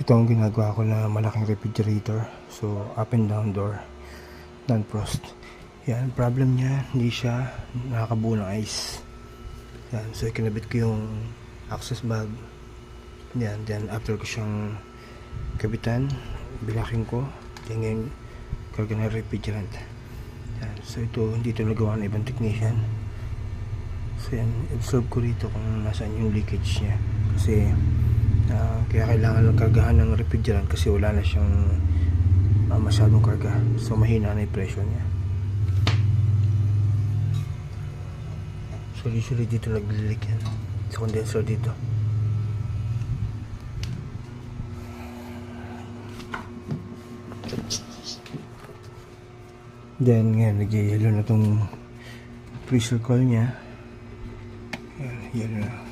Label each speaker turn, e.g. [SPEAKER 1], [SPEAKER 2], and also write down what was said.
[SPEAKER 1] Ito ang ginagawa ko na malaking refrigerator. So, up and down door, non-frost. Yan, problem niya, hindi siya nakakabuo ng ice. Yan, so ikinabit ko yung access bag. Yan, then after ko siyang kabitan, bilaking ko, tingin karga ng refrigerant. Yan, so ito, hindi ito nagawa ng ibang technician. So yan, observe ko rito kung nasaan yung leakage niya. Kasi kaya kailangan ng kargahan ng refrigerant kasi wala na siyang masyadong karga. So mahina na yung pressure niya. So usually dito nag-leak yan sa condenser dito. Then ngayon nag-yellow na tong pressure coil niya. Yan, yellow na.